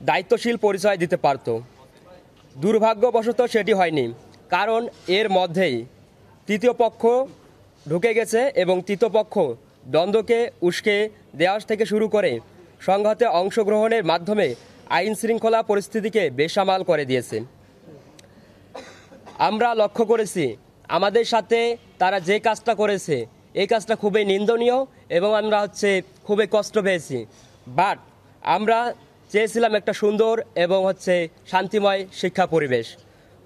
দায়িত্বশীল পরিচয় দিতে পারত। দুর্ভাগ্যবশত সেটি হয়নি, কারণ এর মধ্যেই তৃতীয় পক্ষ ঢুকে গেছে এবং তৃতীয় পক্ষ দ্বন্দ্বকে উস্কে দেওয়া থেকে শুরু করে সংঘাতে অংশগ্রহণের মাধ্যমে আইন শৃঙ্খলা পরিস্থিতিকে বেসামাল করে দিয়েছে। আমরা লক্ষ্য করেছি আমাদের সাথে তারা যে কাজটা করেছে এই কাজটা খুবই নিন্দনীয় এবং আমরা খুবই কষ্ট পেয়েছি। বাট আমরা চেয়েছিলাম একটা সুন্দর এবং শান্তিময় শিক্ষা পরিবেশ,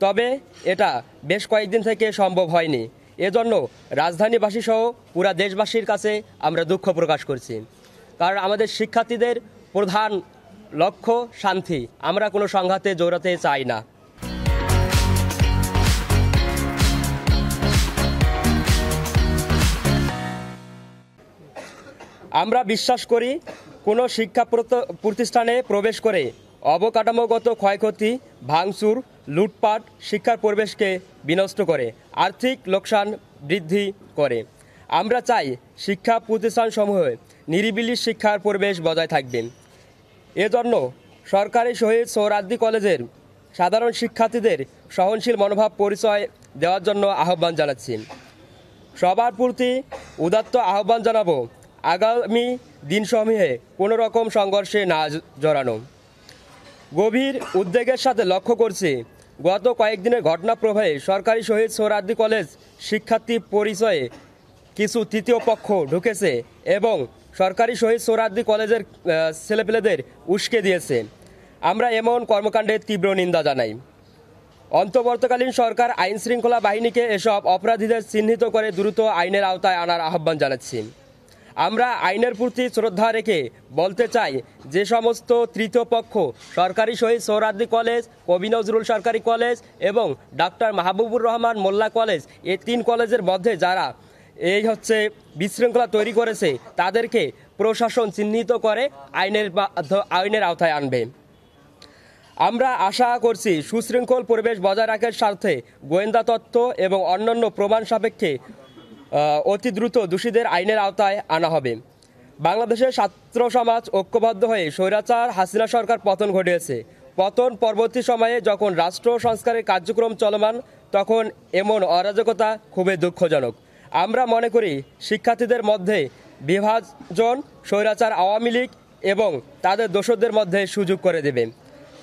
তবে এটা বেশ কয়েকদিন থেকে সম্ভব হয়নি। এজন্য রাজধানীবাসী সহ পুরা দেশবাসীর কাছে আমরা দুঃখ প্রকাশ করছি, কারণ আমাদের শিক্ষার্থীদের প্রধান লক্ষ্য শান্তি। আমরা কোনো সংঘাতে জড়াতে চাই না। আমরা বিশ্বাস করি কোনো শিক্ষা প্রতিষ্ঠানে প্রবেশ করে অবকাঠামোগত ক্ষয়ক্ষতি, ভাঙচুর, লুটপাট শিক্ষার পরিবেশকে বিনষ্ট করে, আর্থিক লোকসান বৃদ্ধি করে। আমরা চাই শিক্ষা প্রতিষ্ঠানসমূহে নিরিবিলি শিক্ষার পরিবেশ বজায় থাকবে। এজন্য সরকারি শহীদ সোহরাওয়ার্দী কলেজের সাধারণ শিক্ষার্থীদের সহনশীল মনোভাব পরিচয় দেওয়ার জন্য আহ্বান জানাচ্ছি। সবার প্রতি উদাত্ত আহ্বান জানাবো আগামী দিনসমূহে কোনো রকম সংঘর্ষে না জড়ানো। গভীর উদ্বেগের সাথে লক্ষ্য করছি গত কয়েকদিনের ঘটনা প্রবাহে সরকারি শহীদ সোহরাওয়ার্দী কলেজ শিক্ষার্থী পরিচয়ে কিছু তৃতীয় পক্ষ ঢুকেছে এবং সরকারি শহীদ সোহরাওয়ার্দী কলেজের ছেলেপেলেদের উস্কে দিয়েছে। আমরা এমন কর্মকাণ্ডের তীব্র নিন্দা জানাই। অন্তর্বর্তীকালীন সরকার আইন শৃঙ্খলা বাহিনীকে এসব অপরাধীদের চিহ্নিত করে দ্রুত আইনের আওতায় আনার আহ্বান জানাচ্ছি। আমরা আইনের প্রতি শ্রদ্ধা রেখে বলতে চাই, যে সমস্ত তৃতীয় পক্ষ সরকারি শহীদ সোহরাওয়ার্দী কলেজ, কবি নজরুল সরকারি কলেজ এবং ডাক্তার মাহবুবুর রহমান মোল্লা কলেজ, এই 3 কলেজের মধ্যে যারা বিশৃঙ্খলা তৈরি করেছে তাদেরকে প্রশাসন চিহ্নিত করে আইনের আওতায় আনবে। আমরা আশা করছি সুশৃঙ্খল পরিবেশ বজায় রাখার স্বার্থে গোয়েন্দা তথ্য এবং অন্যান্য প্রমাণ সাপেক্ষে অতি দ্রুত দোষীদের আইনের আওতায় আনা হবে। বাংলাদেশের ছাত্র সমাজ ঐক্যবদ্ধ হয়ে স্বৈরাচার হাসিনা সরকার পতন ঘটিয়েছে। পতন পরবর্তী সময়ে যখন রাষ্ট্র সংস্কারের কার্যক্রম চলমান তখন এমন অরাজকতা খুবই দুঃখজনক। আমরা মনে করি শিক্ষার্থীদের মধ্যে বিভাজন স্বৈরাচার আওয়ামী লীগ এবং তাদের দোসরদের মধ্যে সুযোগ করে দেবে।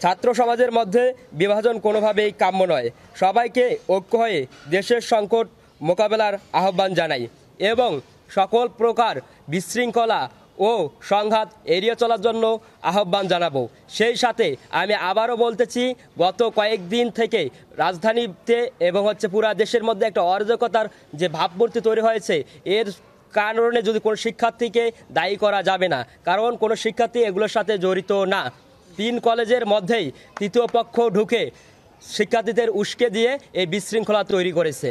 ছাত্র সমাজের মধ্যে বিভাজন কোনোভাবেই কাম্য নয়। সবাইকে ঐক্য হয়ে দেশের সংকট মোকাবেলার আহ্বান জানাই এবং সকল প্রকার বিশৃঙ্খলা ও সংঘাত এড়িয়ে চলার জন্য আহ্বান জানাবো। সেই সাথে আমি আবারও বলতেছি, গত কয়েকদিন থেকে রাজধানীতে এবং পুরা দেশের মধ্যে একটা অরাজকতার যে ভাবমূর্তি তৈরি হয়েছে, এর কারণে যদি কোনো শিক্ষার্থীকে দায়ী করা যাবে না, কারণ কোনো শিক্ষার্থী এগুলোর সাথে জড়িত না। 3 কলেজের মধ্যেই তৃতীয় পক্ষ ঢুকে শিক্ষার্থীদের উস্কে দিয়ে এই বিশৃঙ্খলা তৈরি করেছে।